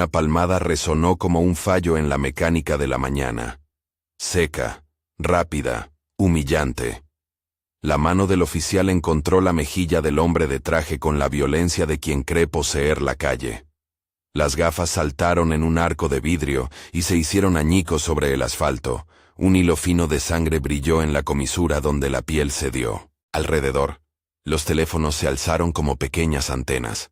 Una palmada resonó como un fallo en la mecánica de la mañana. Seca, rápida, humillante. La mano del oficial encontró la mejilla del hombre de traje con la violencia de quien cree poseer la calle. Las gafas saltaron en un arco de vidrio y se hicieron añicos sobre el asfalto. Un hilo fino de sangre brilló en la comisura donde la piel cedió. Alrededor, los teléfonos se alzaron como pequeñas antenas.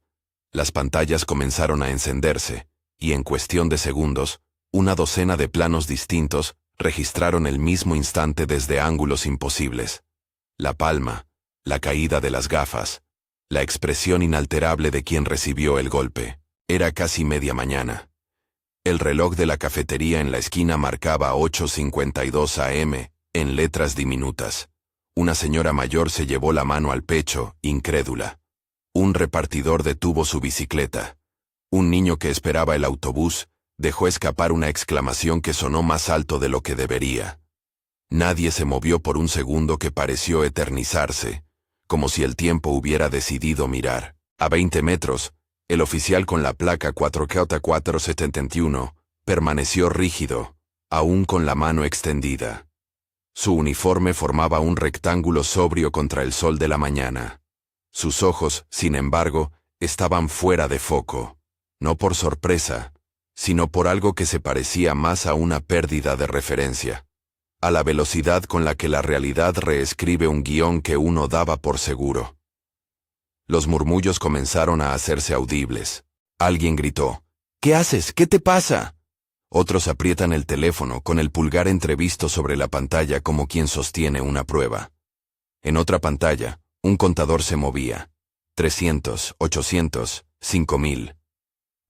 Las pantallas comenzaron a encenderse, y en cuestión de segundos, una docena de planos distintos registraron el mismo instante desde ángulos imposibles. La palma, la caída de las gafas, la expresión inalterable de quien recibió el golpe. Era casi media mañana. El reloj de la cafetería en la esquina marcaba 8:52 AM, en letras diminutas. Una señora mayor se llevó la mano al pecho, incrédula. Un repartidor detuvo su bicicleta. Un niño que esperaba el autobús dejó escapar una exclamación que sonó más alto de lo que debería. Nadie se movió por un segundo que pareció eternizarse, como si el tiempo hubiera decidido mirar. A 20 metros, el oficial con la placa 4K471 permaneció rígido, aún con la mano extendida. Su uniforme formaba un rectángulo sobrio contra el sol de la mañana. Sus ojos, sin embargo, estaban fuera de foco, no por sorpresa, sino por algo que se parecía más a una pérdida de referencia, a la velocidad con la que la realidad reescribe un guión que uno daba por seguro. Los murmullos comenzaron a hacerse audibles. Alguien gritó, «¿Qué haces? ¿Qué te pasa?». Otros aprietan el teléfono con el pulgar entrevisto sobre la pantalla como quien sostiene una prueba. En otra pantalla, un contador se movía. 300, 800, 5000.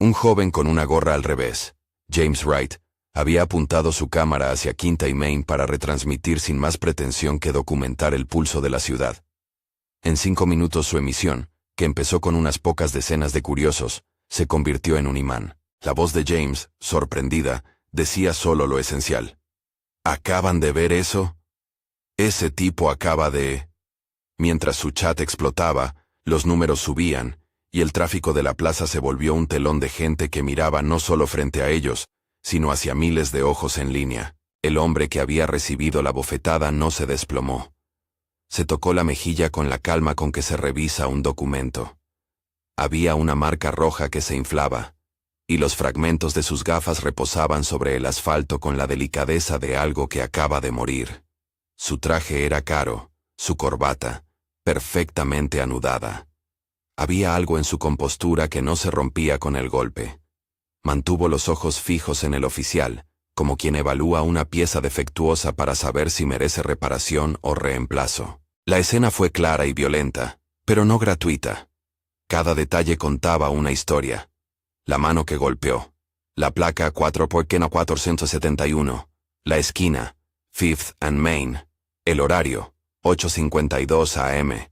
Un joven con una gorra al revés, James Wright, había apuntado su cámara hacia Quinta y Main para retransmitir sin más pretensión que documentar el pulso de la ciudad. En 5 minutos su emisión, que empezó con unas pocas decenas de curiosos, se convirtió en un imán. La voz de James, sorprendida, decía solo lo esencial. ¿Acaban de ver eso? Ese tipo acaba de... Mientras su chat explotaba, los números subían, y el tráfico de la plaza se volvió un telón de gente que miraba no solo frente a ellos, sino hacia miles de ojos en línea. El hombre que había recibido la bofetada no se desplomó. Se tocó la mejilla con la calma con que se revisa un documento. Había una marca roja que se inflaba, y los fragmentos de sus gafas reposaban sobre el asfalto con la delicadeza de algo que acaba de morir. Su traje era caro, su corbata, perfectamente anudada. Había algo en su compostura que no se rompía con el golpe. Mantuvo los ojos fijos en el oficial, como quien evalúa una pieza defectuosa para saber si merece reparación o reemplazo. La escena fue clara y violenta, pero no gratuita. Cada detalle contaba una historia. La mano que golpeó, la placa 4K471, la esquina, Fifth and Main, el horario, 8:52 AM.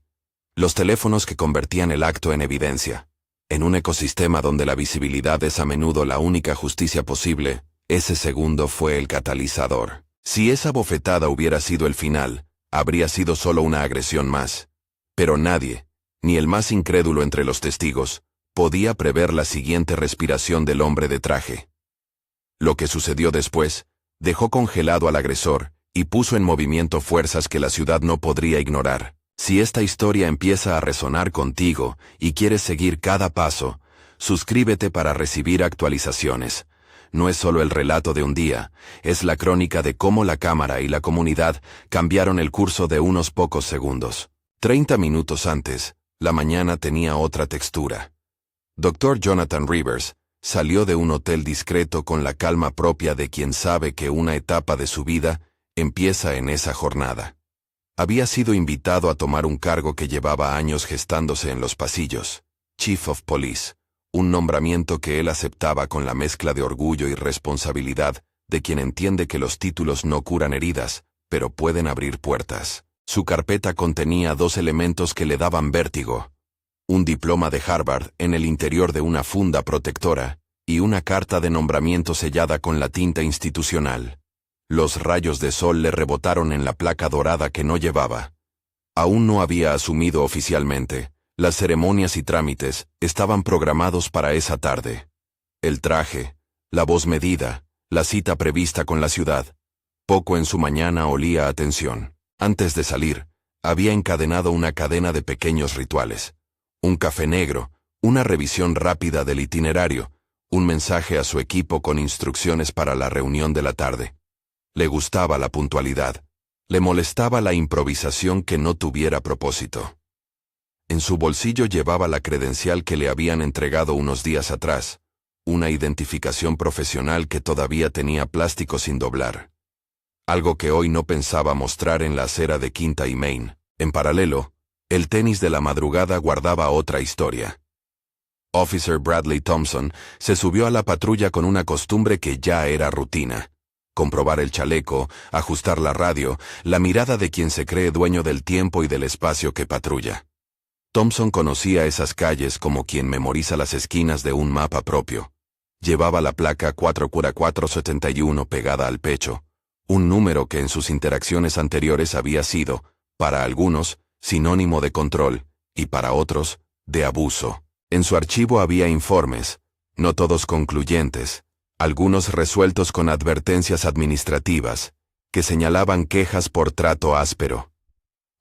Los teléfonos que convertían el acto en evidencia. En un ecosistema donde la visibilidad es a menudo la única justicia posible, ese segundo fue el catalizador. Si esa bofetada hubiera sido el final, habría sido solo una agresión más. Pero nadie, ni el más incrédulo entre los testigos, podía prever la siguiente respiración del hombre de traje. Lo que sucedió después, dejó congelado al agresor y puso en movimiento fuerzas que la ciudad no podría ignorar. Si esta historia empieza a resonar contigo y quieres seguir cada paso, suscríbete para recibir actualizaciones. No es solo el relato de un día, es la crónica de cómo la cámara y la comunidad cambiaron el curso de unos pocos segundos. 30 minutos antes, la mañana tenía otra textura. Dr. Jonathan Rivers salió de un hotel discreto con la calma propia de quien sabe que una etapa de su vida empieza en esa jornada. Había sido invitado a tomar un cargo que llevaba años gestándose en los pasillos, Chief of Police, un nombramiento que él aceptaba con la mezcla de orgullo y responsabilidad de quien entiende que los títulos no curan heridas, pero pueden abrir puertas. Su carpeta contenía 2 elementos que le daban vértigo: un diploma de Harvard en el interior de una funda protectora y una carta de nombramiento sellada con la tinta institucional. Los rayos de sol le rebotaron en la placa dorada que no llevaba. Aún no había asumido oficialmente. Las ceremonias y trámites estaban programados para esa tarde. El traje, la voz medida, la cita prevista con la ciudad. Poco en su mañana olía a tensión. Antes de salir, había encadenado una cadena de pequeños rituales. Un café negro, una revisión rápida del itinerario, un mensaje a su equipo con instrucciones para la reunión de la tarde. Le gustaba la puntualidad. Le molestaba la improvisación que no tuviera propósito. En su bolsillo llevaba la credencial que le habían entregado unos días atrás, una identificación profesional que todavía tenía plástico sin doblar. Algo que hoy no pensaba mostrar en la acera de Quinta y Main. En paralelo, el tenis de la madrugada guardaba otra historia. Officer Bradley Thompson se subió a la patrulla con una costumbre que ya era rutina. Comprobar el chaleco, ajustar la radio, la mirada de quien se cree dueño del tiempo y del espacio que patrulla. Thompson conocía esas calles como quien memoriza las esquinas de un mapa propio. Llevaba la placa 44471 pegada al pecho, un número que en sus interacciones anteriores había sido, para algunos, sinónimo de control, y para otros, de abuso. En su archivo había informes, no todos concluyentes, algunos resueltos con advertencias administrativas, que señalaban quejas por trato áspero.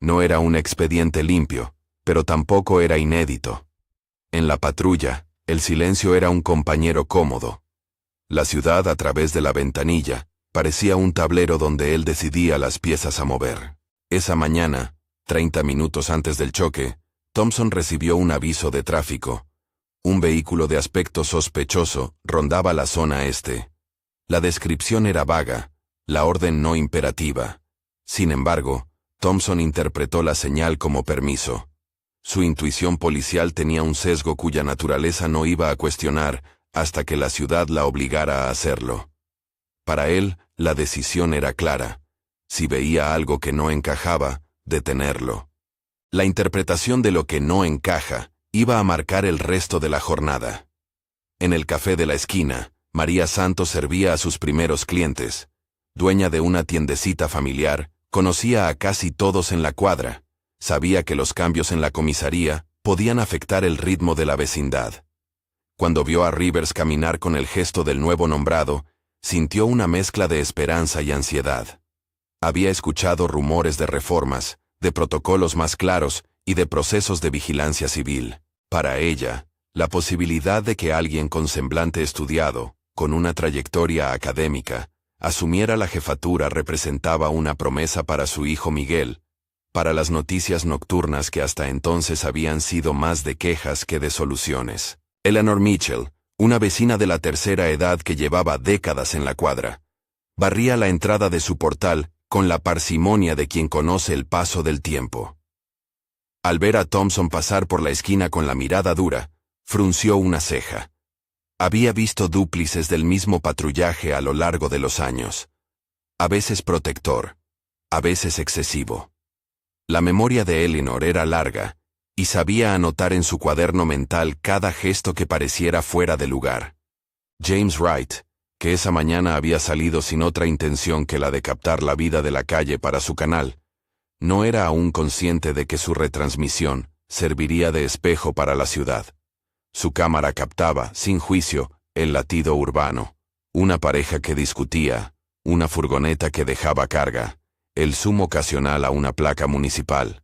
No era un expediente limpio, pero tampoco era inédito. En la patrulla, el silencio era un compañero cómodo. La ciudad, a través de la ventanilla, parecía un tablero donde él decidía las piezas a mover. Esa mañana, 30 minutos antes del choque, Thompson recibió un aviso de tráfico. Un vehículo de aspecto sospechoso rondaba la zona este. La descripción era vaga, la orden no imperativa. Sin embargo, Thompson interpretó la señal como permiso. Su intuición policial tenía un sesgo cuya naturaleza no iba a cuestionar hasta que la ciudad la obligara a hacerlo. Para él, la decisión era clara. Si veía algo que no encajaba, detenerlo. La interpretación de lo que no encaja iba a marcar el resto de la jornada. En el café de la esquina, María Santos servía a sus primeros clientes. Dueña de una tiendecita familiar, conocía a casi todos en la cuadra. Sabía que los cambios en la comisaría podían afectar el ritmo de la vecindad. Cuando vio a Rivers caminar con el gesto del nuevo nombrado, sintió una mezcla de esperanza y ansiedad. Había escuchado rumores de reformas, de protocolos más claros y de procesos de vigilancia civil. Para ella, la posibilidad de que alguien con semblante estudiado, con una trayectoria académica, asumiera la jefatura representaba una promesa para su hijo Miguel, para las noticias nocturnas que hasta entonces habían sido más de quejas que de soluciones. Eleanor Mitchell, una vecina de la tercera edad que llevaba décadas en la cuadra, barría la entrada de su portal con la parsimonia de quien conoce el paso del tiempo. Al ver a Thompson pasar por la esquina con la mirada dura, frunció una ceja. Había visto dúplices del mismo patrullaje a lo largo de los años. A veces protector, a veces excesivo. La memoria de Eleanor era larga, y sabía anotar en su cuaderno mental cada gesto que pareciera fuera de lugar. James Wright, que esa mañana había salido sin otra intención que la de captar la vida de la calle para su canal, no era aún consciente de que su retransmisión serviría de espejo para la ciudad. Su cámara captaba, sin juicio, el latido urbano, una pareja que discutía, una furgoneta que dejaba carga, el zoom ocasional a una placa municipal.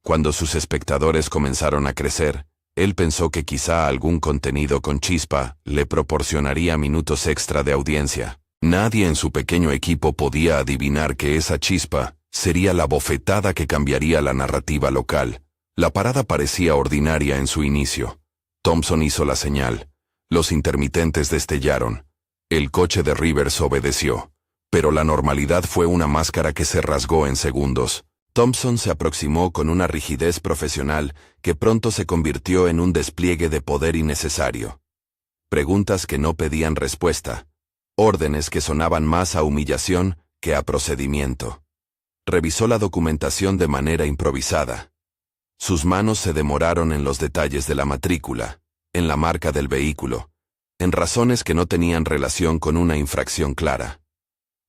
Cuando sus espectadores comenzaron a crecer, él pensó que quizá algún contenido con chispa le proporcionaría minutos extra de audiencia. Nadie en su pequeño equipo podía adivinar que esa chispa sería la bofetada que cambiaría la narrativa local. La parada parecía ordinaria en su inicio. Thompson hizo la señal. Los intermitentes destellaron. El coche de Rivers obedeció. Pero la normalidad fue una máscara que se rasgó en segundos. Thompson se aproximó con una rigidez profesional que pronto se convirtió en un despliegue de poder innecesario. Preguntas que no pedían respuesta. Órdenes que sonaban más a humillación que a procedimiento. Revisó la documentación de manera improvisada. Sus manos se demoraron en los detalles de la matrícula, en la marca del vehículo, en razones que no tenían relación con una infracción clara.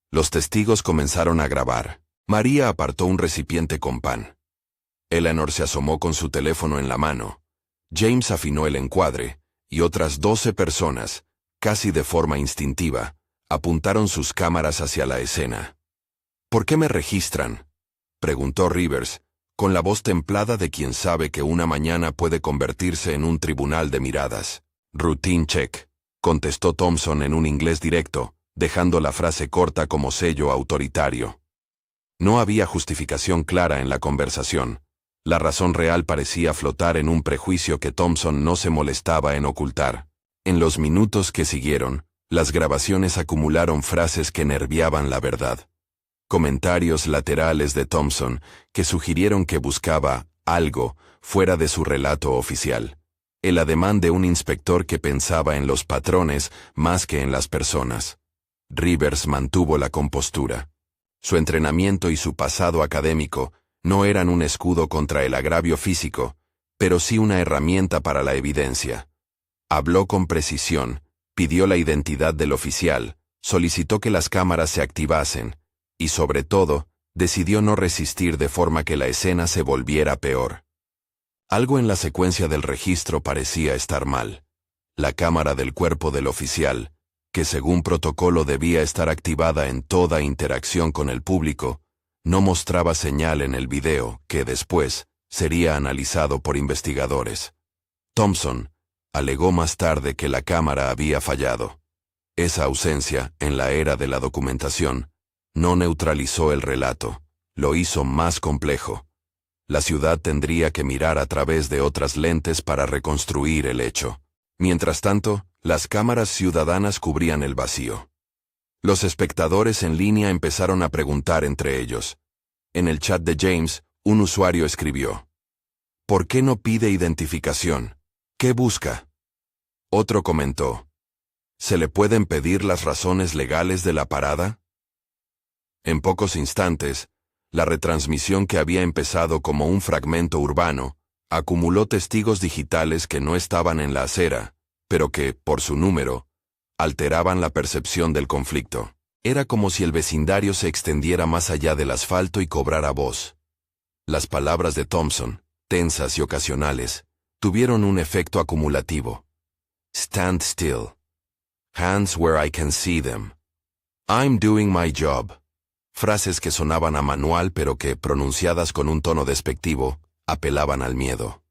Los testigos comenzaron a grabar. María apartó un recipiente con pan. Eleanor se asomó con su teléfono en la mano. James afinó el encuadre, y otras 12 personas, Casi de forma instintiva, apuntaron sus cámaras hacia la escena. ¿Por qué me registran?, preguntó Rivers, con la voz templada de quien sabe que una mañana puede convertirse en un tribunal de miradas. Routine check, contestó Thompson en un inglés directo, dejando la frase corta como sello autoritario. No había justificación clara en la conversación. La razón real parecía flotar en un prejuicio que Thompson no se molestaba en ocultar. En los minutos que siguieron, las grabaciones acumularon frases que nerviaban la verdad. Comentarios laterales de Thompson que sugirieron que buscaba algo fuera de su relato oficial. El ademán de un inspector que pensaba en los patrones más que en las personas. Rivers mantuvo la compostura. Su entrenamiento y su pasado académico no eran un escudo contra el agravio físico, pero sí una herramienta para la evidencia. Habló con precisión, pidió la identidad del oficial, solicitó que las cámaras se activasen, y sobre todo, decidió no resistir de forma que la escena se volviera peor. Algo en la secuencia del registro parecía estar mal. La cámara del cuerpo del oficial, que según protocolo debía estar activada en toda interacción con el público, no mostraba señal en el video que después sería analizado por investigadores. Thompson alegó más tarde que la cámara había fallado. Esa ausencia, en la era de la documentación, no neutralizó el relato, lo hizo más complejo. La ciudad tendría que mirar a través de otras lentes para reconstruir el hecho. Mientras tanto, las cámaras ciudadanas cubrían el vacío. Los espectadores en línea empezaron a preguntar entre ellos. En el chat de James, un usuario escribió: ¿por qué no pide identificación? ¿Qué busca? Otro comentó: ¿se le pueden pedir las razones legales de la parada? En pocos instantes, la retransmisión que había empezado como un fragmento urbano, acumuló testigos digitales que no estaban en la acera, pero que, por su número, alteraban la percepción del conflicto. Era como si el vecindario se extendiera más allá del asfalto y cobrara voz. Las palabras de Thompson, tensas y ocasionales, tuvieron un efecto acumulativo. Stand still. Hands where I can see them. I'm doing my job. Frases que sonaban a manual pero que, pronunciadas con un tono despectivo, apelaban al miedo.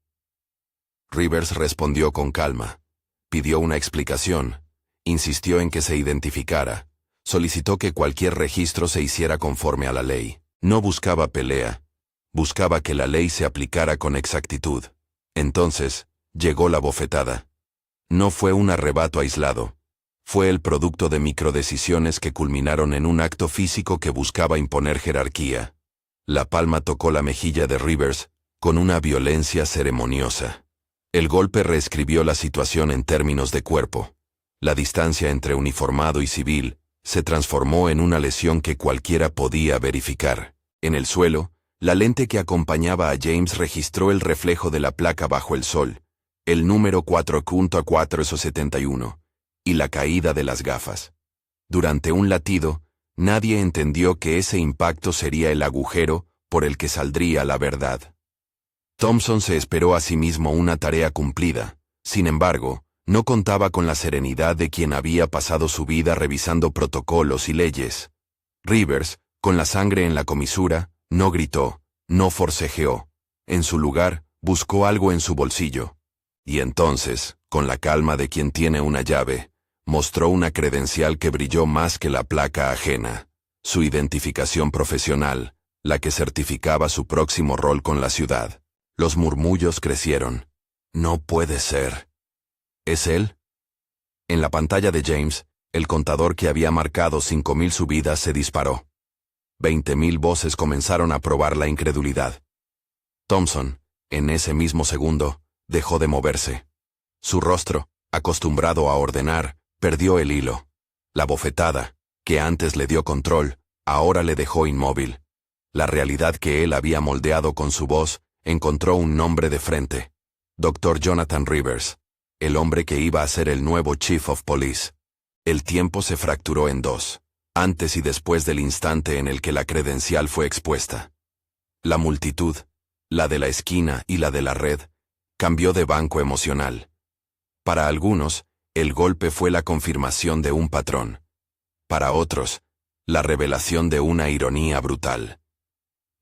Rivers respondió con calma. Pidió una explicación. Insistió en que se identificara. Solicitó que cualquier registro se hiciera conforme a la ley. No buscaba pelea. Buscaba que la ley se aplicara con exactitud. Entonces, llegó la bofetada. No fue un arrebato aislado. Fue el producto de microdecisiones que culminaron en un acto físico que buscaba imponer jerarquía. La palma tocó la mejilla de Rivers, con una violencia ceremoniosa. El golpe reescribió la situación en términos de cuerpo. La distancia entre uniformado y civil se transformó en una lesión que cualquiera podía verificar. En el suelo, la lente que acompañaba a James registró el reflejo de la placa bajo el sol, el número 4.471. Y la caída de las gafas. Durante un latido, nadie entendió que ese impacto sería el agujero por el que saldría la verdad. Thompson se esperó a sí mismo una tarea cumplida. Sin embargo, no contaba con la serenidad de quien había pasado su vida revisando protocolos y leyes. Rivers, con la sangre en la comisura, no gritó, no forcejeó. En su lugar, buscó algo en su bolsillo. Y entonces, con la calma de quien tiene una llave, mostró una credencial que brilló más que la placa ajena, su identificación profesional, la que certificaba su próximo rol con la ciudad. Los murmullos crecieron. No puede ser. ¿Es él? En la pantalla de James, el contador que había marcado 5.000 subidas se disparó. 20.000 voces comenzaron a probar la incredulidad. Thompson, en ese mismo segundo, dejó de moverse. Su rostro, acostumbrado a ordenar, perdió el hilo. La bofetada, que antes le dio control, ahora le dejó inmóvil. La realidad que él había moldeado con su voz encontró un nombre de frente. Dr. Jonathan Rivers, el hombre que iba a ser el nuevo Chief of Police. El tiempo se fracturó en dos, antes y después del instante en el que la credencial fue expuesta. La multitud, la de la esquina y la de la red, cambió de banco emocional. Para algunos, El golpe fue la confirmación de un patrón. Para otros, la revelación de una ironía brutal.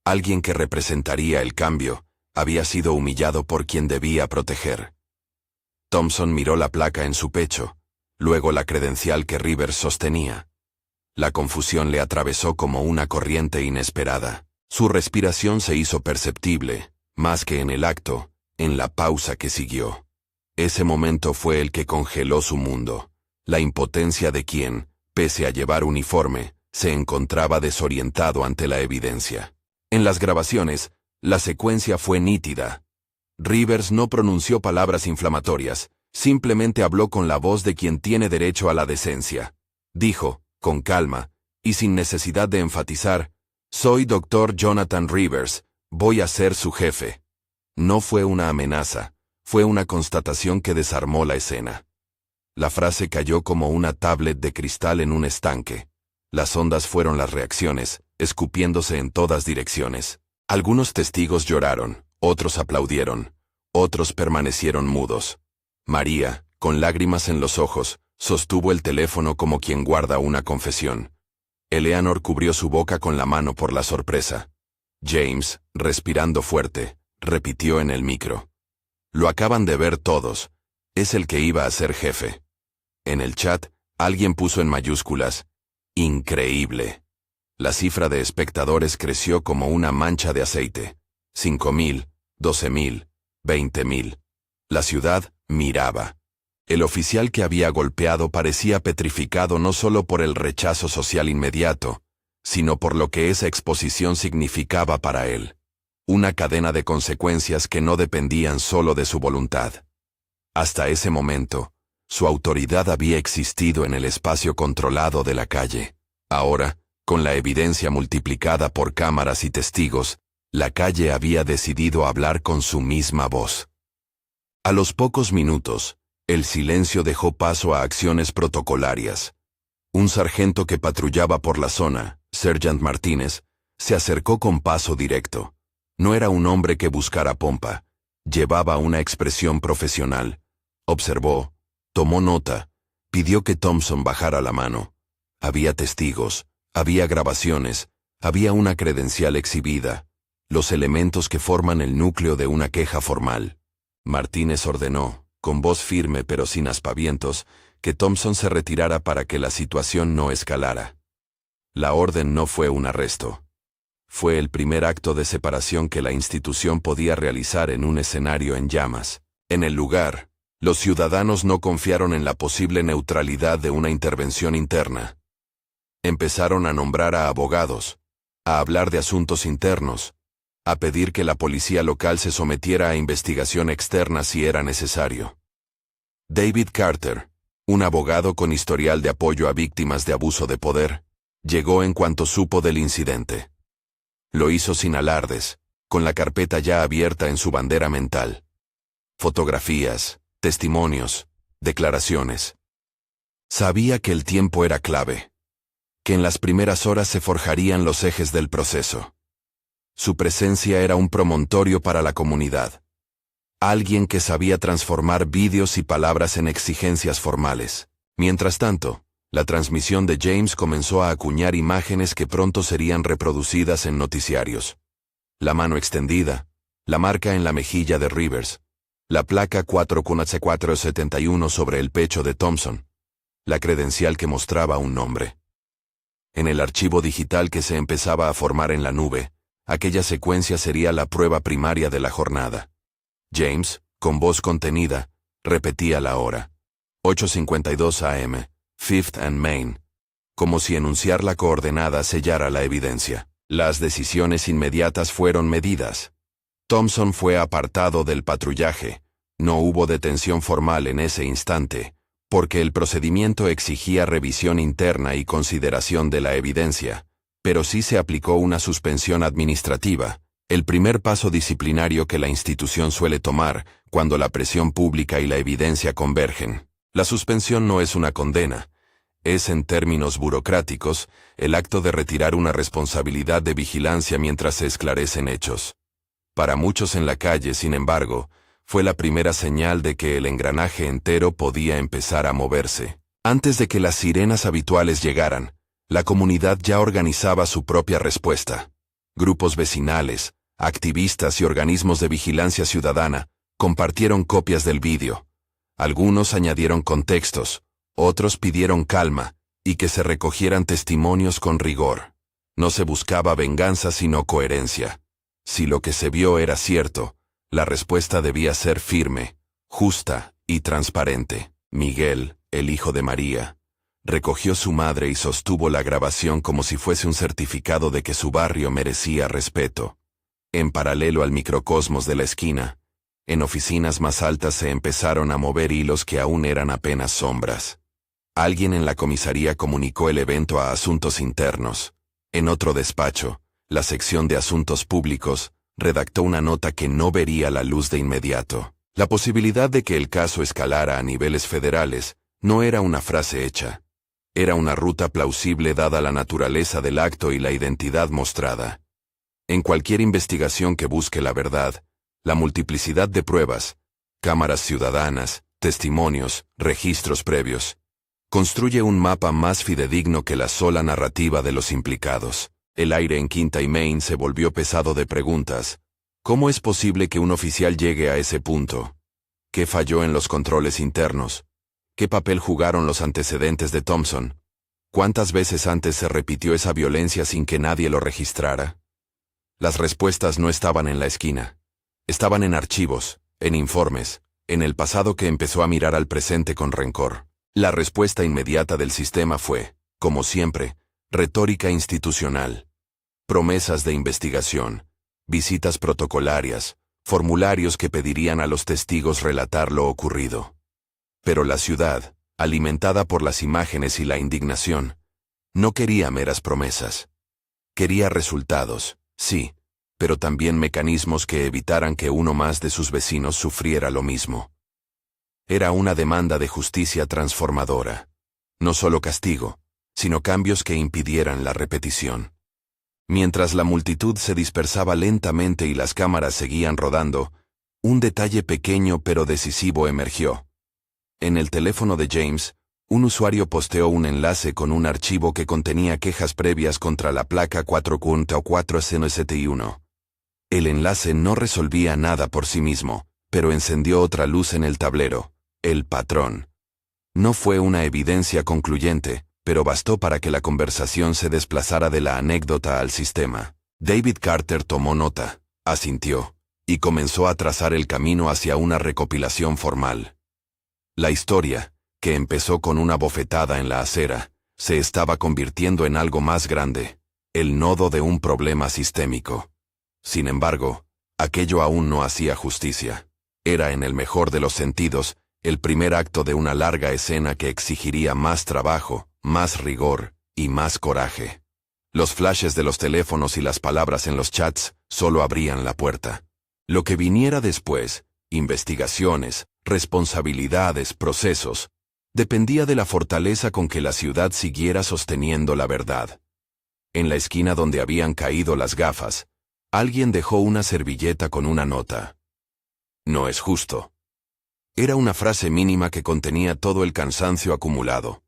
Alguien que representaría el cambio había sido humillado por quien debía proteger. Thompson miró la placa en su pecho, luego la credencial que Rivers sostenía. La confusión le atravesó como una corriente inesperada. Su respiración se hizo perceptible, más que en el acto, en la pausa que siguió. Ese momento fue el que congeló su mundo, la impotencia de quien, pese a llevar uniforme, se encontraba desorientado ante la evidencia. En las grabaciones, la secuencia fue nítida. Rivers no pronunció palabras inflamatorias, simplemente habló con la voz de quien tiene derecho a la decencia. Dijo, con calma, y sin necesidad de enfatizar, «Soy Dr. Jonathan Rivers, voy a ser su jefe». No fue una amenaza, fue una constatación que desarmó la escena. La frase cayó como una tablet de cristal en un estanque. Las ondas fueron las reacciones, escupiéndose en todas direcciones. Algunos testigos lloraron, otros aplaudieron, otros permanecieron mudos. María, con lágrimas en los ojos, sostuvo el teléfono como quien guarda una confesión. Eleanor cubrió su boca con la mano por la sorpresa. James, respirando fuerte, repitió en el micro. «Lo acaban de ver todos. Es el que iba a ser jefe». En el chat, alguien puso en mayúsculas, «Increíble». La cifra de espectadores creció como una mancha de aceite. 5,000, 12,000, 20,000. La ciudad miraba. El oficial que había golpeado parecía petrificado no solo por el rechazo social inmediato, sino por lo que esa exposición significaba para él. Una cadena de consecuencias que no dependían solo de su voluntad. Hasta ese momento, su autoridad había existido en el espacio controlado de la calle. Ahora, con la evidencia multiplicada por cámaras y testigos, la calle había decidido hablar con su misma voz. A los pocos minutos, el silencio dejó paso a acciones protocolarias. Un sargento que patrullaba por la zona, Sergeant Martínez, se acercó con paso directo. No era un hombre que buscara pompa. Llevaba una expresión profesional. Observó, tomó nota, pidió que Thompson bajara la mano. Había testigos, había grabaciones, había una credencial exhibida, los elementos que forman el núcleo de una queja formal. Martínez ordenó, con voz firme pero sin aspavientos, que Thompson se retirara para que la situación no escalara. La orden no fue un arresto. Fue el primer acto de separación que la institución podía realizar en un escenario en llamas. En el lugar, los ciudadanos no confiaron en la posible neutralidad de una intervención interna. Empezaron a nombrar a abogados, a hablar de asuntos internos, a pedir que la policía local se sometiera a investigación externa si era necesario. David Carter, un abogado con historial de apoyo a víctimas de abuso de poder, llegó en cuanto supo del incidente. Lo hizo sin alardes, con la carpeta ya abierta en su bandera mental. Fotografías, testimonios, declaraciones. Sabía que el tiempo era clave, que en las primeras horas se forjarían los ejes del proceso. Su presencia era un promontorio para la comunidad. Alguien que sabía transformar vídeos y palabras en exigencias formales. Mientras tanto, la transmisión de James comenzó a acuñar imágenes que pronto serían reproducidas en noticiarios. La mano extendida, la marca en la mejilla de Rivers, la placa 4,471 sobre el pecho de Thompson, la credencial que mostraba un nombre. En el archivo digital que se empezaba a formar en la nube, aquella secuencia sería la prueba primaria de la jornada. James, con voz contenida, repetía la hora. 8:52 AM, Fifth and Main. Como si enunciar la coordenada sellara la evidencia. Las decisiones inmediatas fueron medidas. Thompson fue apartado del patrullaje. No hubo detención formal en ese instante, porque el procedimiento exigía revisión interna y consideración de la evidencia, pero sí se aplicó una suspensión administrativa, el primer paso disciplinario que la institución suele tomar cuando la presión pública y la evidencia convergen. La suspensión no es una condena, es, en términos burocráticos, el acto de retirar una responsabilidad de vigilancia mientras se esclarecen hechos. Para muchos en la calle, sin embargo, fue la primera señal de que el engranaje entero podía empezar a moverse. Antes de que las sirenas habituales llegaran, la comunidad ya organizaba su propia respuesta. Grupos vecinales, activistas y organismos de vigilancia ciudadana compartieron copias del vídeo. Algunos añadieron contextos, otros pidieron calma y que se recogieran testimonios con rigor. No se buscaba venganza sino coherencia. Si lo que se vio era cierto, la respuesta debía ser firme, justa y transparente. Miguel, el hijo de María, recogió su madre y sostuvo la grabación como si fuese un certificado de que su barrio merecía respeto. En paralelo al microcosmos de la esquina, en oficinas más altas se empezaron a mover hilos que aún eran apenas sombras. Alguien en la comisaría comunicó el evento a Asuntos Internos. En otro despacho, la sección de Asuntos Públicos redactó una nota que no vería la luz de inmediato. La posibilidad de que el caso escalara a niveles federales no era una frase hecha. Era una ruta plausible dada la naturaleza del acto y la identidad mostrada. En cualquier investigación que busque la verdad, la multiplicidad de pruebas, cámaras ciudadanas, testimonios, registros previos, construye un mapa más fidedigno que la sola narrativa de los implicados. El aire en Quinta y Main se volvió pesado de preguntas. ¿Cómo es posible que un oficial llegue a ese punto? ¿Qué falló en los controles internos? ¿Qué papel jugaron los antecedentes de Thompson? ¿Cuántas veces antes se repitió esa violencia sin que nadie lo registrara? Las respuestas no estaban en la esquina. Estaban en archivos, en informes, en el pasado que empezó a mirar al presente con rencor. La respuesta inmediata del sistema fue, como siempre, retórica institucional. Promesas de investigación, visitas protocolarias, formularios que pedirían a los testigos relatar lo ocurrido. Pero la ciudad, alimentada por las imágenes y la indignación, no quería meras promesas. Quería resultados, sí, pero también mecanismos que evitaran que uno más de sus vecinos sufriera lo mismo. Era una demanda de justicia transformadora. No solo castigo, sino cambios que impidieran la repetición. Mientras la multitud se dispersaba lentamente y las cámaras seguían rodando, un detalle pequeño pero decisivo emergió. En el teléfono de James, un usuario posteó un enlace con un archivo que contenía quejas previas contra la placa 4.4CNSTI1. El enlace no resolvía nada por sí mismo, pero encendió otra luz en el tablero, el patrón. No fue una evidencia concluyente, pero bastó para que la conversación se desplazara de la anécdota al sistema. David Carter tomó nota, asintió, y comenzó a trazar el camino hacia una recopilación formal. La historia, que empezó con una bofetada en la acera, se estaba convirtiendo en algo más grande, el nodo de un problema sistémico. Sin embargo, aquello aún no hacía justicia. Era, en el mejor de los sentidos, el primer acto de una larga escena que exigiría más trabajo, más rigor y más coraje. Los flashes de los teléfonos y las palabras en los chats solo abrían la puerta. Lo que viniera después, investigaciones, responsabilidades, procesos, dependía de la fortaleza con que la ciudad siguiera sosteniendo la verdad. En la esquina donde habían caído las gafas, alguien dejó una servilleta con una nota. No es justo. Era una frase mínima que contenía todo el cansancio acumulado.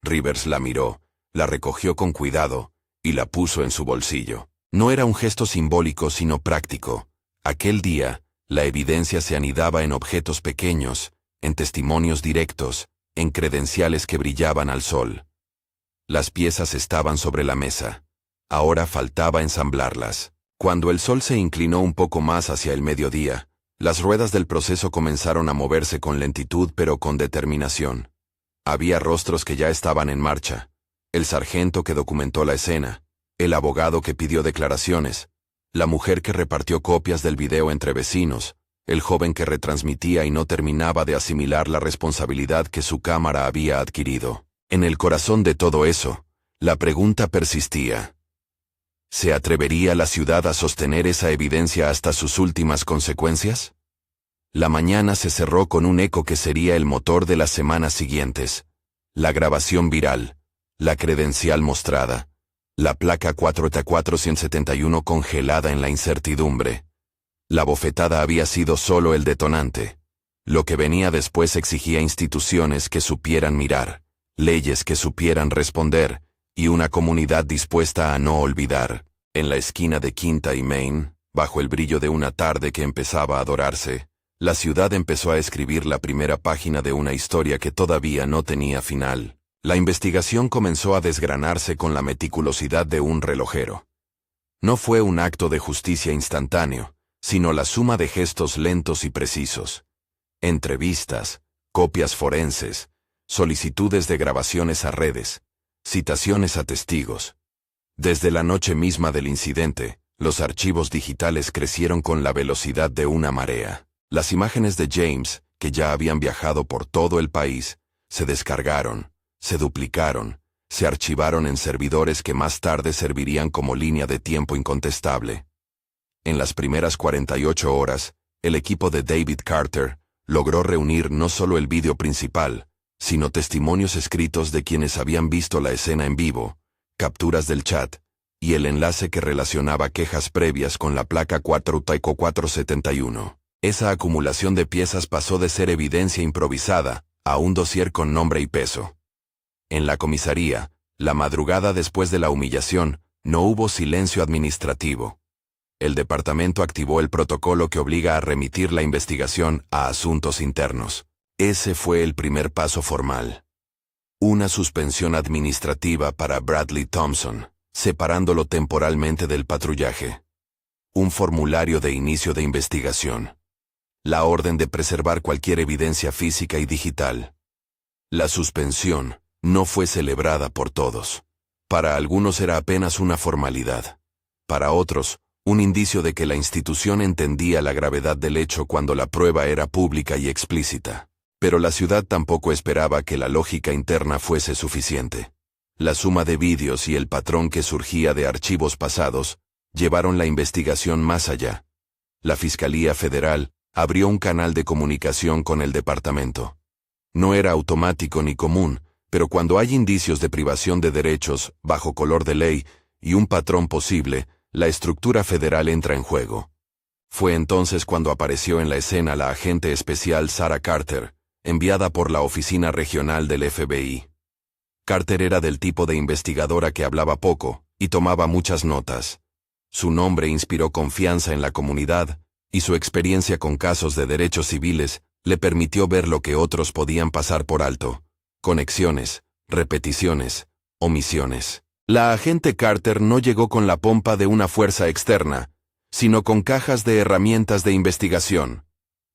Rivers la miró, la recogió con cuidado, y la puso en su bolsillo. No era un gesto simbólico sino práctico. Aquel día, la evidencia se anidaba en objetos pequeños, en testimonios directos, en credenciales que brillaban al sol. Las piezas estaban sobre la mesa. Ahora faltaba ensamblarlas. Cuando el sol se inclinó un poco más hacia el mediodía, las ruedas del proceso comenzaron a moverse con lentitud pero con determinación. Había rostros que ya estaban en marcha. El sargento que documentó la escena, el abogado que pidió declaraciones, la mujer que repartió copias del video entre vecinos, el joven que retransmitía y no terminaba de asimilar la responsabilidad que su cámara había adquirido. En el corazón de todo eso, la pregunta persistía. ¿Se atrevería la ciudad a sostener esa evidencia hasta sus últimas consecuencias? La mañana se cerró con un eco que sería el motor de las semanas siguientes. La grabación viral, la credencial mostrada, la placa 4T471 congelada en la incertidumbre. La bofetada había sido solo el detonante. Lo que venía después exigía instituciones que supieran mirar, leyes que supieran responder, y una comunidad dispuesta a no olvidar. En la esquina de Quinta y Main, bajo el brillo de una tarde que empezaba a dorarse, la ciudad empezó a escribir la primera página de una historia que todavía no tenía final. La investigación comenzó a desgranarse con la meticulosidad de un relojero. No fue un acto de justicia instantáneo, sino la suma de gestos lentos y precisos. Entrevistas, copias forenses, solicitudes de grabaciones a redes, citaciones a testigos. Desde la noche misma del incidente, los archivos digitales crecieron con la velocidad de una marea. Las imágenes de James, que ya habían viajado por todo el país, se descargaron, se duplicaron, se archivaron en servidores que más tarde servirían como línea de tiempo incontestable. En las primeras 48 horas, el equipo de David Carter logró reunir no solo el vídeo principal, sino testimonios escritos de quienes habían visto la escena en vivo, capturas del chat, y el enlace que relacionaba quejas previas con la placa 4 Taiko 471. Esa acumulación de piezas pasó de ser evidencia improvisada a un dossier con nombre y peso. En la comisaría, la madrugada después de la humillación, no hubo silencio administrativo. El departamento activó el protocolo que obliga a remitir la investigación a asuntos internos. Ese fue el primer paso formal. Una suspensión administrativa para Bradley Thompson, separándolo temporalmente del patrullaje. Un formulario de inicio de investigación. La orden de preservar cualquier evidencia física y digital. La suspensión no fue celebrada por todos. Para algunos era apenas una formalidad. Para otros, un indicio de que la institución entendía la gravedad del hecho cuando la prueba era pública y explícita. Pero la ciudad tampoco esperaba que la lógica interna fuese suficiente. La suma de vídeos y el patrón que surgía de archivos pasados llevaron la investigación más allá. La Fiscalía Federal abrió un canal de comunicación con el departamento. No era automático ni común, pero cuando hay indicios de privación de derechos, bajo color de ley, y un patrón posible, la estructura federal entra en juego. Fue entonces cuando apareció en la escena la agente especial Sarah Carter, enviada por la oficina regional del FBI. Carter era del tipo de investigadora que hablaba poco y tomaba muchas notas. Su nombre inspiró confianza en la comunidad, y su experiencia con casos de derechos civiles le permitió ver lo que otros podían pasar por alto: conexiones, repeticiones, omisiones. La agente Carter no llegó con la pompa de una fuerza externa, sino con cajas de herramientas de investigación,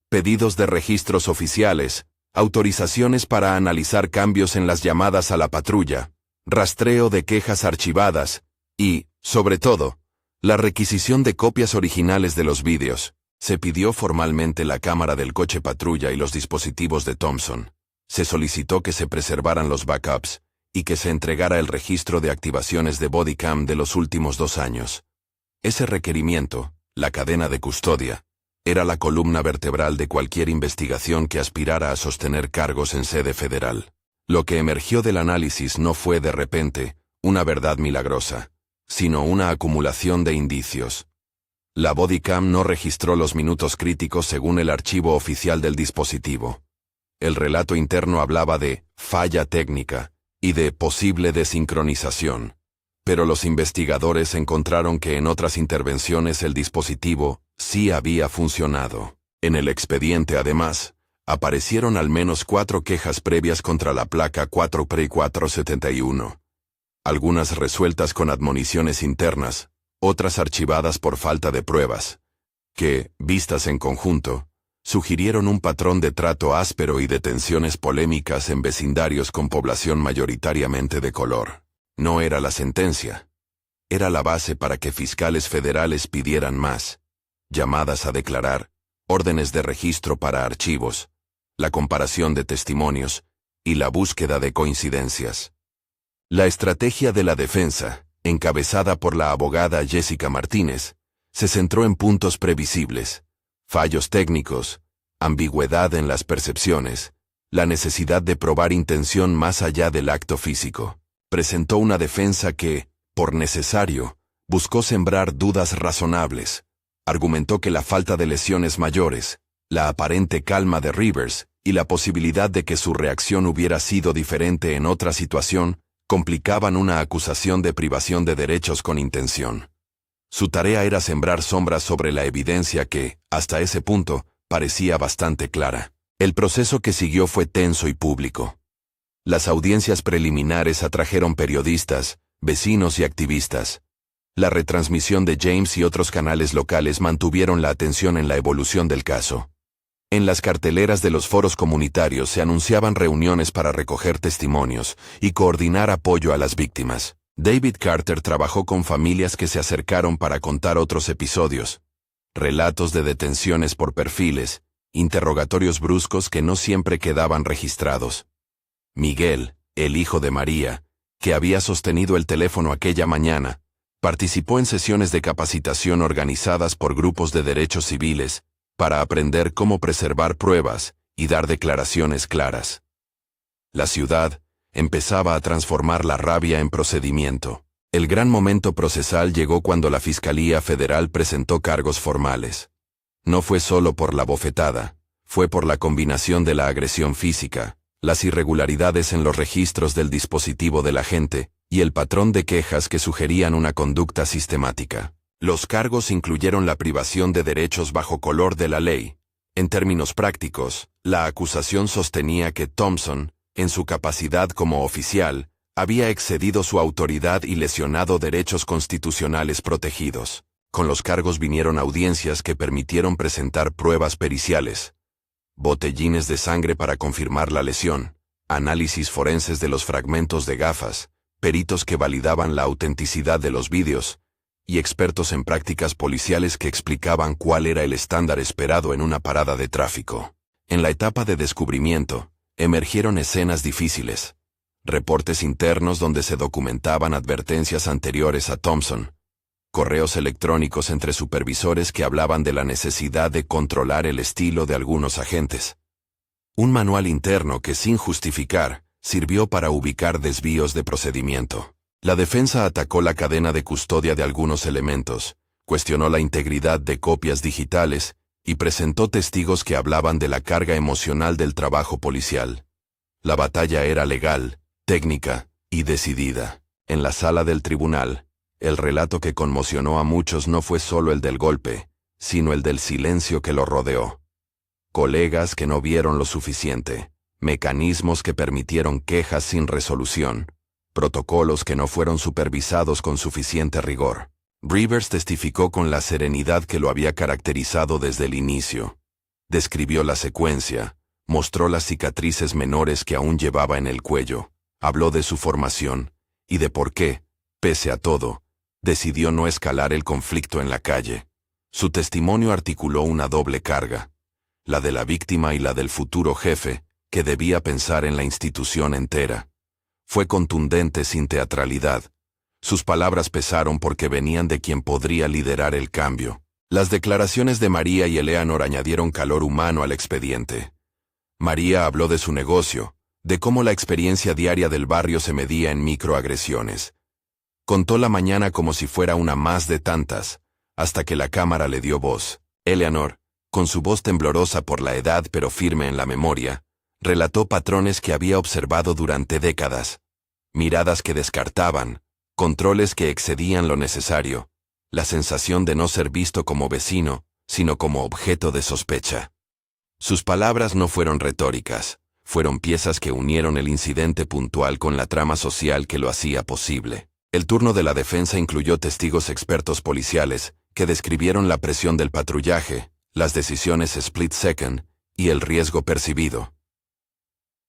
pedidos de registros oficiales, autorizaciones para analizar cambios en las llamadas a la patrulla, rastreo de quejas archivadas y, sobre todo, la requisición de copias originales de los vídeos. Se pidió formalmente la cámara del coche patrulla y los dispositivos de Thompson. Se solicitó que se preservaran los backups y que se entregara el registro de activaciones de Bodycam de los últimos 2 años. Ese requerimiento, la cadena de custodia, era la columna vertebral de cualquier investigación que aspirara a sostener cargos en sede federal. Lo que emergió del análisis no fue de repente una verdad milagrosa, sino una acumulación de indicios. La Bodycam no registró los minutos críticos según el archivo oficial del dispositivo. El relato interno hablaba de falla técnica y de posible desincronización. Pero los investigadores encontraron que en otras intervenciones el dispositivo sí había funcionado. En el expediente, además, aparecieron al menos 4 quejas previas contra la placa 4 Pre 471. Algunas resueltas con admoniciones internas, otras archivadas por falta de pruebas, que, vistas en conjunto, sugirieron un patrón de trato áspero y de tensiones polémicas en vecindarios con población mayoritariamente de color. No era la sentencia. Era la base para que fiscales federales pidieran más: llamadas a declarar, órdenes de registro para archivos, la comparación de testimonios y la búsqueda de coincidencias. La estrategia de la defensa, encabezada por la abogada Jessica Martínez, se centró en puntos previsibles: fallos técnicos, ambigüedad en las percepciones, la necesidad de probar intención más allá del acto físico. Presentó una defensa que, por necesario, buscó sembrar dudas razonables, Argumentó que la falta de lesiones mayores, la aparente calma de Rivers y la posibilidad de que su reacción hubiera sido diferente en otra situación, complicaban una acusación de privación de derechos con intención. Su tarea era sembrar sombras sobre la evidencia que, hasta ese punto, parecía bastante clara. El proceso que siguió fue tenso y público. Las audiencias preliminares atrajeron periodistas, vecinos y activistas. La retransmisión de James y otros canales locales mantuvieron la atención en la evolución del caso. En las carteleras de los foros comunitarios se anunciaban reuniones para recoger testimonios y coordinar apoyo a las víctimas. David Carter trabajó con familias que se acercaron para contar otros episodios. Relatos de detenciones por perfiles, interrogatorios bruscos que no siempre quedaban registrados. Miguel, el hijo de María, que había sostenido el teléfono aquella mañana, participó en sesiones de capacitación organizadas por grupos de derechos civiles, para aprender cómo preservar pruebas y dar declaraciones claras. La ciudad empezaba a transformar la rabia en procedimiento. El gran momento procesal llegó cuando la Fiscalía Federal presentó cargos formales. No fue solo por la bofetada, fue por la combinación de la agresión física, las irregularidades en los registros del dispositivo del agente y el patrón de quejas que sugerían una conducta sistemática. Los cargos incluyeron la privación de derechos bajo color de la ley. En términos prácticos, la acusación sostenía que Thompson, en su capacidad como oficial, había excedido su autoridad y lesionado derechos constitucionales protegidos. Con los cargos vinieron audiencias que permitieron presentar pruebas periciales, botellines de sangre para confirmar la lesión, análisis forenses de los fragmentos de gafas, peritos que validaban la autenticidad de los vídeos, y expertos en prácticas policiales que explicaban cuál era el estándar esperado en una parada de tráfico. En la etapa de descubrimiento, emergieron escenas difíciles. Reportes internos donde se documentaban advertencias anteriores a Thompson. Correos electrónicos entre supervisores que hablaban de la necesidad de controlar el estilo de algunos agentes. Un manual interno que, sin justificar, sirvió para ubicar desvíos de procedimiento. La defensa atacó la cadena de custodia de algunos elementos, cuestionó la integridad de copias digitales y presentó testigos que hablaban de la carga emocional del trabajo policial. La batalla era legal, técnica y decidida. En la sala del tribunal, el relato que conmocionó a muchos no fue solo el del golpe, sino el del silencio que lo rodeó. Colegas que no vieron lo suficiente, mecanismos que permitieron quejas sin resolución, protocolos que no fueron supervisados con suficiente rigor. Rivers testificó con la serenidad que lo había caracterizado desde el inicio. Describió la secuencia, mostró las cicatrices menores que aún llevaba en el cuello, habló de su formación y de por qué, pese a todo, decidió no escalar el conflicto en la calle. Su testimonio articuló una doble carga, la de la víctima y la del futuro jefe, que debía pensar en la institución entera. Fue contundente sin teatralidad. Sus palabras pesaron porque venían de quien podría liderar el cambio. Las declaraciones de María y Eleanor añadieron calor humano al expediente. María habló de su negocio, de cómo la experiencia diaria del barrio se medía en microagresiones. Contó la mañana como si fuera una más de tantas, hasta que la cámara le dio voz. Eleanor, con su voz temblorosa por la edad pero firme en la memoria, relató patrones que había observado durante décadas. Miradas que descartaban, controles que excedían lo necesario, la sensación de no ser visto como vecino, sino como objeto de sospecha. Sus palabras no fueron retóricas, fueron piezas que unieron el incidente puntual con la trama social que lo hacía posible. El turno de la defensa incluyó testigos expertos policiales, que describieron la presión del patrullaje, las decisiones split second y el riesgo percibido.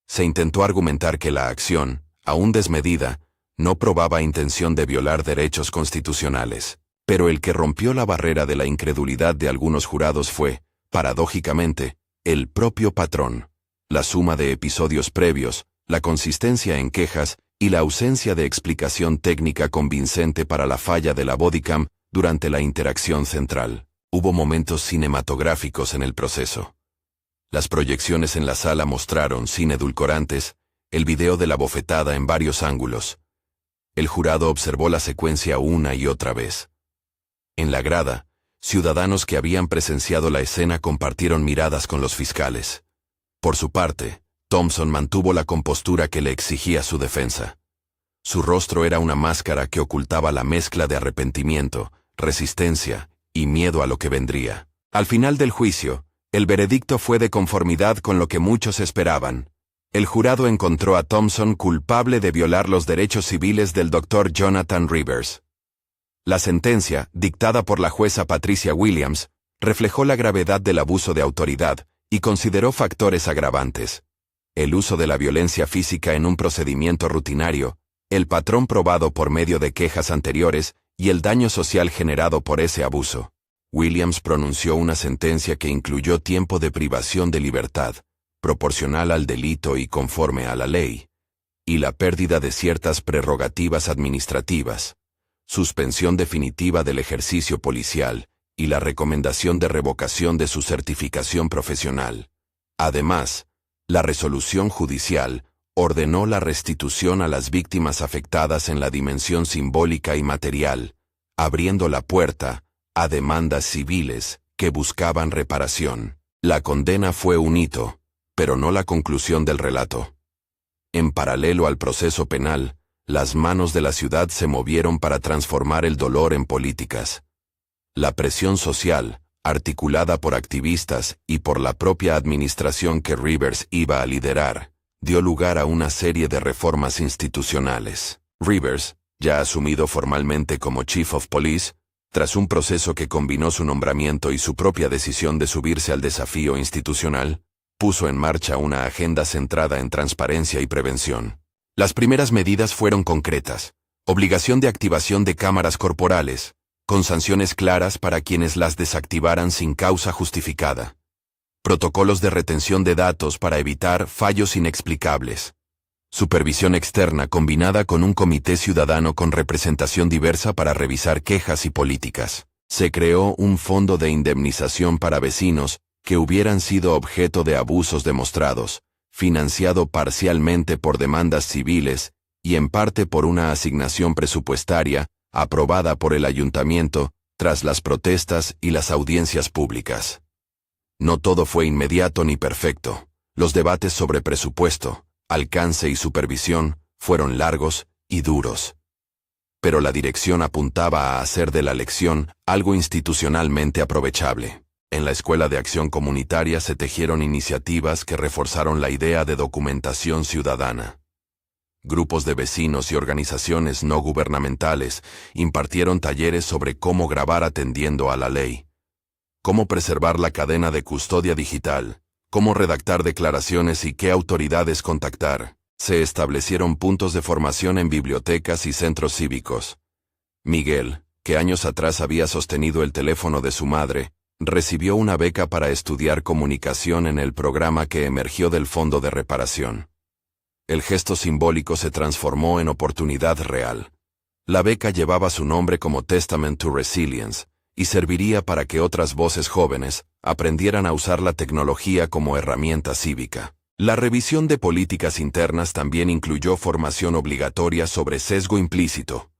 Se intentó argumentar que la acción, aún desmedida, no probaba intención de violar derechos constitucionales. Pero el que rompió la barrera de la incredulidad de algunos jurados fue, paradójicamente, el propio patrón. La suma de episodios previos, la consistencia en quejas y la ausencia de explicación técnica convincente para la falla de la bodycam durante la interacción central. Hubo momentos cinematográficos en el proceso. Las proyecciones en la sala mostraron, sin edulcorantes, el video de la bofetada en varios ángulos. El jurado observó la secuencia una y otra vez. En la grada, Ciudadanos que habían presenciado la escena compartieron miradas con los fiscales. Por su parte, Thompson mantuvo la compostura que le exigía su defensa. Su rostro era una máscara que ocultaba la mezcla de arrepentimiento, resistencia y miedo a lo que vendría. Al final del juicio, el veredicto fue de conformidad con lo que muchos esperaban. El jurado encontró a Thompson culpable de violar los derechos civiles del Dr. Jonathan Rivers. La sentencia, dictada por la jueza Patricia Williams, reflejó la gravedad del abuso de autoridad y consideró factores agravantes: el uso de la violencia física en un procedimiento rutinario, el patrón probado por medio de quejas anteriores y el daño social generado por ese abuso. Williams pronunció una sentencia que incluyó tiempo de privación de libertad, proporcional al delito y conforme a la ley, y la pérdida de ciertas prerrogativas administrativas, suspensión definitiva del ejercicio policial y la recomendación de revocación de su certificación profesional. Además, la resolución judicial ordenó la restitución a las víctimas afectadas en la dimensión simbólica y material, abriendo la puerta a demandas civiles que buscaban reparación. La condena fue un hito, pero no la conclusión del relato. En paralelo al proceso penal, las manos de la ciudad se movieron para transformar el dolor en políticas. La presión social, articulada por activistas y por la propia administración que Rivers iba a liderar, dio lugar a una serie de reformas institucionales. Rivers, ya asumido formalmente como Chief of Police, tras un proceso que combinó su nombramiento y su propia decisión de subirse al desafío institucional, puso en marcha una agenda centrada en transparencia y prevención. Las primeras medidas fueron concretas: obligación de activación de cámaras corporales, con sanciones claras para quienes las desactivaran sin causa justificada. Protocolos de retención de datos para evitar fallos inexplicables. Supervisión externa combinada con un comité ciudadano con representación diversa para revisar quejas y políticas. Se creó un fondo de indemnización para vecinos que hubieran sido objeto de abusos demostrados, financiado parcialmente por demandas civiles y en parte por una asignación presupuestaria aprobada por el ayuntamiento tras las protestas y las audiencias públicas. No todo fue inmediato ni perfecto. Los debates sobre presupuesto, alcance y supervisión fueron largos y duros. Pero la dirección apuntaba a hacer de la lección algo institucionalmente aprovechable. En la Escuela de Acción Comunitaria se tejieron iniciativas que reforzaron la idea de documentación ciudadana. Grupos de vecinos y organizaciones no gubernamentales impartieron talleres sobre cómo grabar atendiendo a la ley, cómo preservar la cadena de custodia digital, cómo redactar declaraciones y qué autoridades contactar. Se establecieron puntos de formación en bibliotecas y centros cívicos. Miguel, que años atrás había sostenido el teléfono de su madre, recibió una beca para estudiar comunicación en el programa que emergió del Fondo de Reparación. El gesto simbólico se transformó en oportunidad real. La beca llevaba su nombre como Testament to Resilience y serviría para que otras voces jóvenes aprendieran a usar la tecnología como herramienta cívica. La revisión de políticas internas también incluyó formación obligatoria sobre sesgo implícito,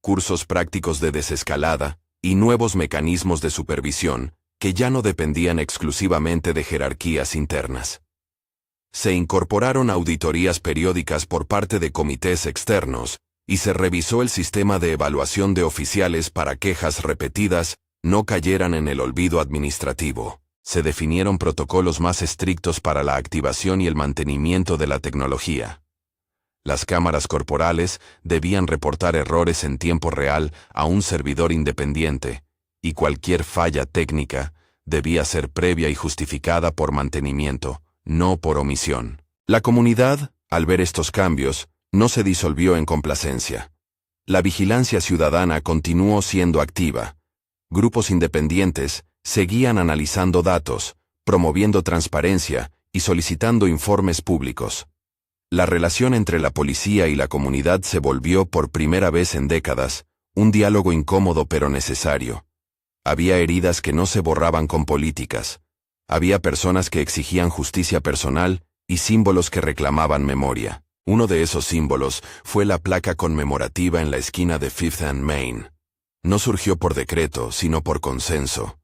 cursos prácticos de desescalada y nuevos mecanismos de supervisión que ya no dependían exclusivamente de jerarquías internas. Se incorporaron auditorías periódicas por parte de comités externos y se revisó el sistema de evaluación de oficiales para quejas repetidas no cayeran en el olvido administrativo. Se definieron protocolos más estrictos para la activación y el mantenimiento de la tecnología. Las cámaras corporales debían reportar errores en tiempo real a un servidor independiente, y cualquier falla técnica debía ser previa y justificada por mantenimiento, no por omisión. La comunidad, al ver estos cambios, no se disolvió en complacencia. La vigilancia ciudadana continuó siendo activa. Grupos independientes seguían analizando datos, promoviendo transparencia y solicitando informes públicos. La relación entre la policía y la comunidad se volvió por primera vez en décadas un diálogo incómodo pero necesario. Había heridas que no se borraban con políticas. Había personas que exigían justicia personal y símbolos que reclamaban memoria. Uno de esos símbolos fue la placa conmemorativa en la esquina de Fifth and Main. No surgió por decreto, sino por consenso.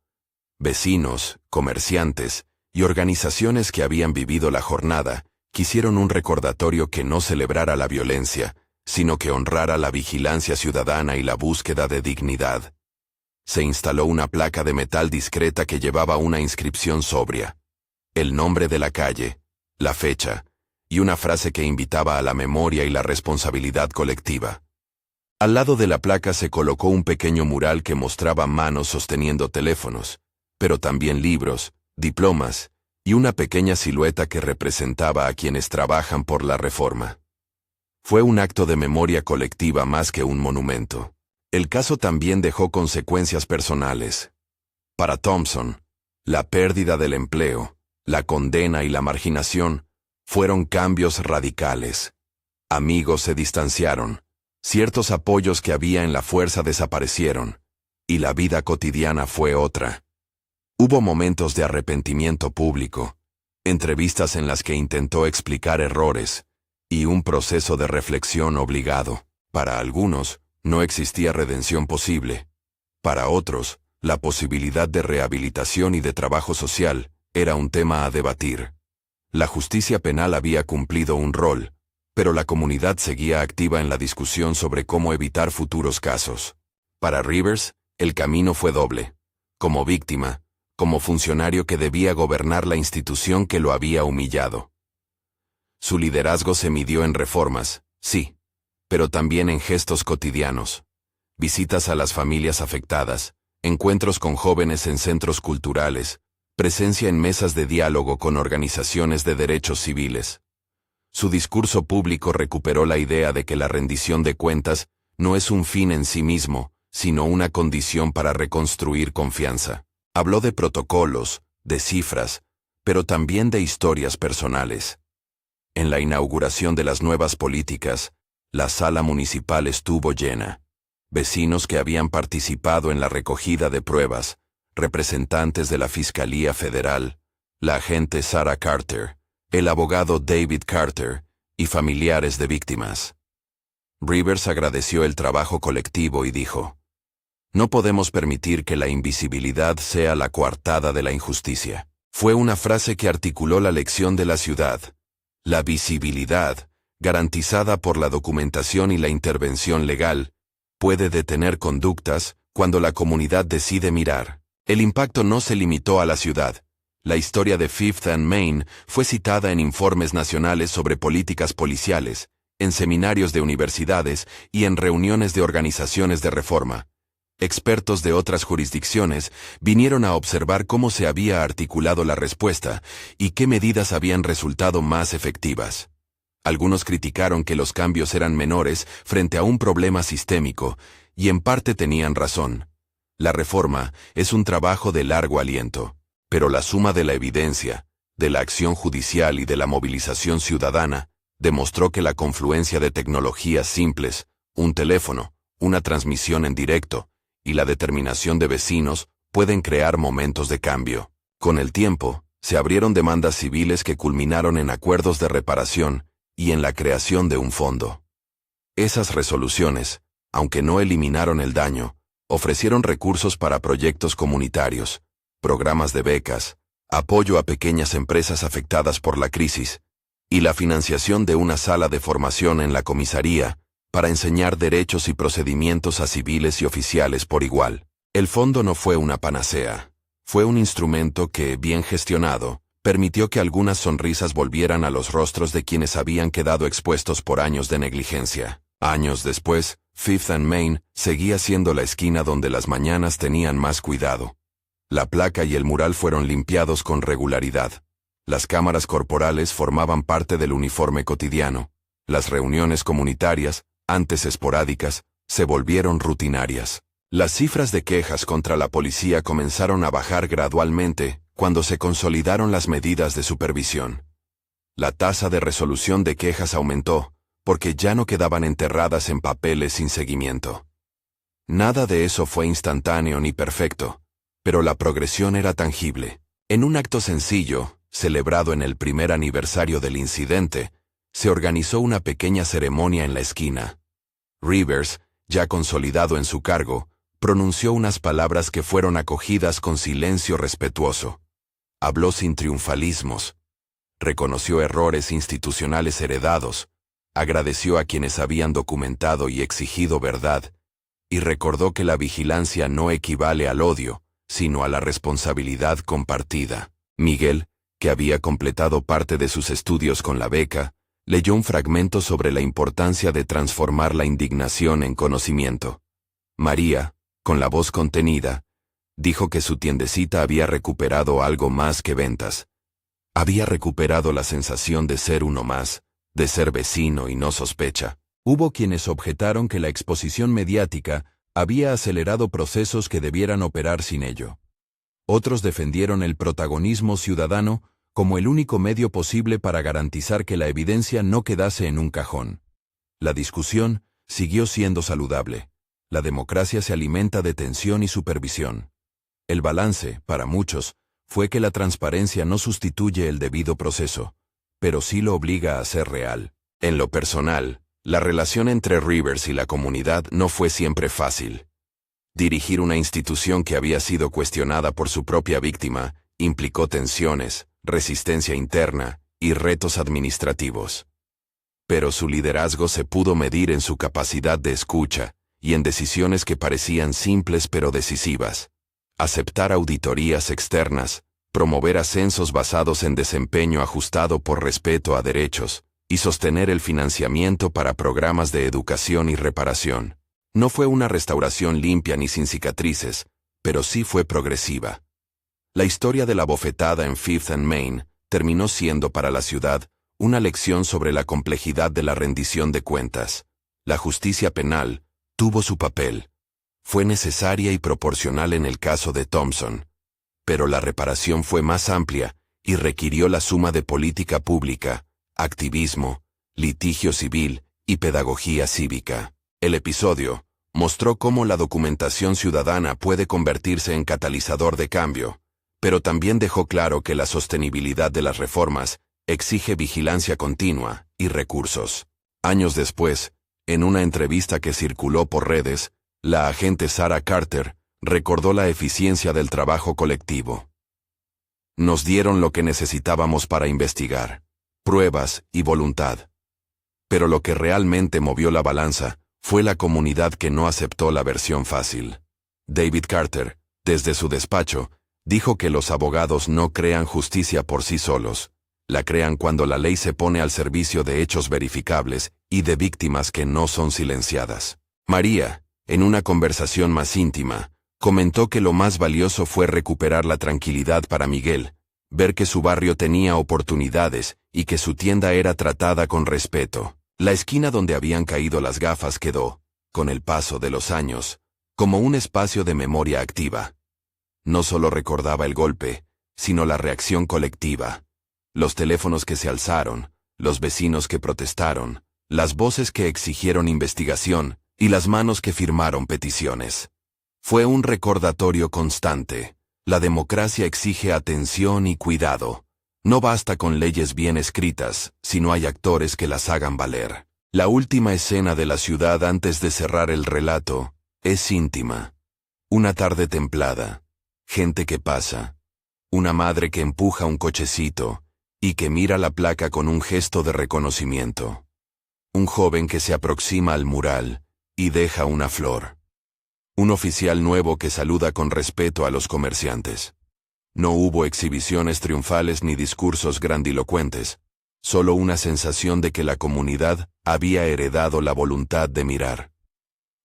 Vecinos, comerciantes y organizaciones que habían vivido la jornada quisieron un recordatorio que no celebrara la violencia, sino que honrara la vigilancia ciudadana y la búsqueda de dignidad. Se instaló una placa de metal discreta que llevaba una inscripción sobria, el nombre de la calle, la fecha, y una frase que invitaba a la memoria y la responsabilidad colectiva. Al lado de la placa se colocó un pequeño mural que mostraba manos sosteniendo teléfonos, pero también libros, diplomas, y una pequeña silueta que representaba a quienes trabajan por la reforma. Fue un acto de memoria colectiva más que un monumento. El caso también dejó consecuencias personales. Para Thompson, la pérdida del empleo, la condena y la marginación fueron cambios radicales. Amigos se distanciaron, ciertos apoyos que había en la fuerza desaparecieron, y la vida cotidiana fue otra. Hubo momentos de arrepentimiento público, entrevistas en las que intentó explicar errores, y un proceso de reflexión obligado. Para algunos, no existía redención posible. Para otros, la posibilidad de rehabilitación y de trabajo social era un tema a debatir. La justicia penal había cumplido un rol, pero la comunidad seguía activa en la discusión sobre cómo evitar futuros casos. Para Rivers, el camino fue doble. Como víctima, como funcionario que debía gobernar la institución que lo había humillado. Su liderazgo se midió en reformas, sí, pero también en gestos cotidianos. Visitas a las familias afectadas, encuentros con jóvenes en centros culturales, presencia en mesas de diálogo con organizaciones de derechos civiles. Su discurso público recuperó la idea de que la rendición de cuentas no es un fin en sí mismo, sino una condición para reconstruir confianza. Habló de protocolos, de cifras, pero también de historias personales. En la inauguración de las nuevas políticas, la sala municipal estuvo llena. Vecinos que habían participado en la recogida de pruebas, representantes de la Fiscalía Federal, la agente Sarah Carter, el abogado David Carter y familiares de víctimas. Rivers agradeció el trabajo colectivo y dijo: "No podemos permitir que la invisibilidad sea la coartada de la injusticia". Fue una frase que articuló la lección de la ciudad. La visibilidad, garantizada por la documentación y la intervención legal, puede detener conductas cuando la comunidad decide mirar. El impacto no se limitó a la ciudad. La historia de Fifth and Main fue citada en informes nacionales sobre políticas policiales, en seminarios de universidades y en reuniones de organizaciones de reforma. Expertos de otras jurisdicciones vinieron a observar cómo se había articulado la respuesta y qué medidas habían resultado más efectivas. Algunos criticaron que los cambios eran menores frente a un problema sistémico, y en parte tenían razón. La reforma es un trabajo de largo aliento, pero la suma de la evidencia, de la acción judicial y de la movilización ciudadana demostró que la confluencia de tecnologías simples, un teléfono, una transmisión en directo, y la determinación de vecinos pueden crear momentos de cambio. Con el tiempo, se abrieron demandas civiles que culminaron en acuerdos de reparación y en la creación de un fondo. Esas resoluciones, aunque no eliminaron el daño, ofrecieron recursos para proyectos comunitarios, programas de becas, apoyo a pequeñas empresas afectadas por la crisis, y la financiación de una sala de formación en la comisaría para enseñar derechos y procedimientos a civiles y oficiales por igual. El fondo no fue una panacea. Fue un instrumento que, bien gestionado, permitió que algunas sonrisas volvieran a los rostros de quienes habían quedado expuestos por años de negligencia. Años después, Fifth and Main seguía siendo la esquina donde las mañanas tenían más cuidado. La placa y el mural fueron limpiados con regularidad. Las cámaras corporales formaban parte del uniforme cotidiano. Las reuniones comunitarias, antes esporádicas, se volvieron rutinarias. Las cifras de quejas contra la policía comenzaron a bajar gradualmente cuando se consolidaron las medidas de supervisión. La tasa de resolución de quejas aumentó, porque ya no quedaban enterradas en papeles sin seguimiento. Nada de eso fue instantáneo ni perfecto, pero la progresión era tangible. En un acto sencillo, celebrado en el primer aniversario del incidente, se organizó una pequeña ceremonia en la esquina. Rivers, ya consolidado en su cargo, pronunció unas palabras que fueron acogidas con silencio respetuoso. Habló sin triunfalismos. Reconoció errores institucionales heredados, agradeció a quienes habían documentado y exigido verdad, y recordó que la vigilancia no equivale al odio, sino a la responsabilidad compartida. Miguel, que había completado parte de sus estudios con la beca, leyó un fragmento sobre la importancia de transformar la indignación en conocimiento. María, con la voz contenida, dijo que su tiendecita había recuperado algo más que ventas. Había recuperado la sensación de ser uno más, de ser vecino y no sospecha. Hubo quienes objetaron que la exposición mediática había acelerado procesos que debieran operar sin ello. Otros defendieron el protagonismo ciudadano como el único medio posible para garantizar que la evidencia no quedase en un cajón. La discusión siguió siendo saludable. La democracia se alimenta de tensión y supervisión. El balance, para muchos, fue que la transparencia no sustituye el debido proceso, pero sí lo obliga a ser real. En lo personal, la relación entre Rivers y la comunidad no fue siempre fácil. Dirigir una institución que había sido cuestionada por su propia víctima implicó tensiones, resistencia interna y retos administrativos. Pero su liderazgo se pudo medir en su capacidad de escucha y en decisiones que parecían simples pero decisivas. Aceptar auditorías externas, promover ascensos basados en desempeño ajustado por respeto a derechos, y sostener el financiamiento para programas de educación y reparación. No fue una restauración limpia ni sin cicatrices, pero sí fue progresiva. La historia de la bofetada en Fifth and Main terminó siendo para la ciudad una lección sobre la complejidad de la rendición de cuentas. La justicia penal tuvo su papel. Fue necesaria y proporcional en el caso de Thompson. Pero la reparación fue más amplia y requirió la suma de política pública, activismo, litigio civil y pedagogía cívica. El episodio mostró cómo la documentación ciudadana puede convertirse en catalizador de cambio, pero también dejó claro que la sostenibilidad de las reformas exige vigilancia continua y recursos. Años después, en una entrevista que circuló por redes, la agente Sarah Carter recordó la eficiencia del trabajo colectivo. Nos dieron lo que necesitábamos para investigar, pruebas y voluntad. Pero lo que realmente movió la balanza fue la comunidad que no aceptó la versión fácil. David Carter, desde su despacho, dijo que los abogados no crean justicia por sí solos, la crean cuando la ley se pone al servicio de hechos verificables y de víctimas que no son silenciadas. María, en una conversación más íntima, comentó que lo más valioso fue recuperar la tranquilidad para Miguel, ver que su barrio tenía oportunidades y que su tienda era tratada con respeto. La esquina donde habían caído las gafas quedó, con el paso de los años, como un espacio de memoria activa. No solo recordaba el golpe, sino la reacción colectiva. Los teléfonos que se alzaron, los vecinos que protestaron, las voces que exigieron investigación y las manos que firmaron peticiones. Fue un recordatorio constante. La democracia exige atención y cuidado. No basta con leyes bien escritas, si no hay actores que las hagan valer. La última escena de la ciudad antes de cerrar el relato es íntima. Una tarde templada, gente que pasa, una madre que empuja un cochecito y que mira la placa con un gesto de reconocimiento. Un joven que se aproxima al mural y deja una flor. Un oficial nuevo que saluda con respeto a los comerciantes. No hubo exhibiciones triunfales ni discursos grandilocuentes, solo una sensación de que la comunidad había heredado la voluntad de mirar.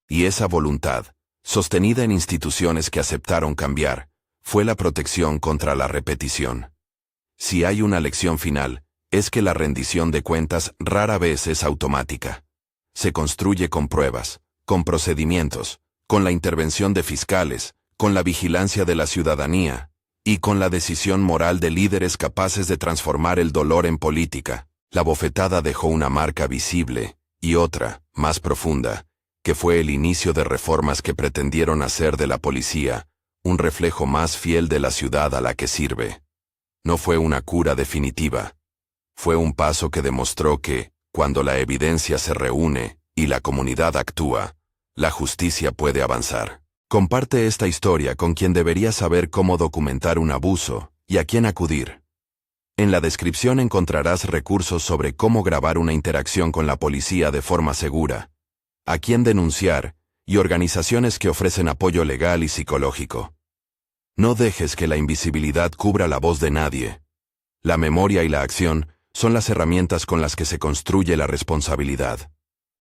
Y esa voluntad, sostenida en instituciones que aceptaron cambiar, fue la protección contra la repetición. Si hay una lección final, es que la rendición de cuentas rara vez es automática. Se construye con pruebas, con procedimientos, con la intervención de fiscales, con la vigilancia de la ciudadanía, y con la decisión moral de líderes capaces de transformar el dolor en política. La bofetada dejó una marca visible, y otra, más profunda, que fue el inicio de reformas que pretendieron hacer de la policía un reflejo más fiel de la ciudad a la que sirve. No fue una cura definitiva. Fue un paso que demostró que, cuando la evidencia se reúne y la comunidad actúa, la justicia puede avanzar. Comparte esta historia con quien debería saber cómo documentar un abuso y a quién acudir. En la descripción encontrarás recursos sobre cómo grabar una interacción con la policía de forma segura, a quién denunciar y organizaciones que ofrecen apoyo legal y psicológico. No dejes que la invisibilidad cubra la voz de nadie. La memoria y la acción son las herramientas con las que se construye la responsabilidad.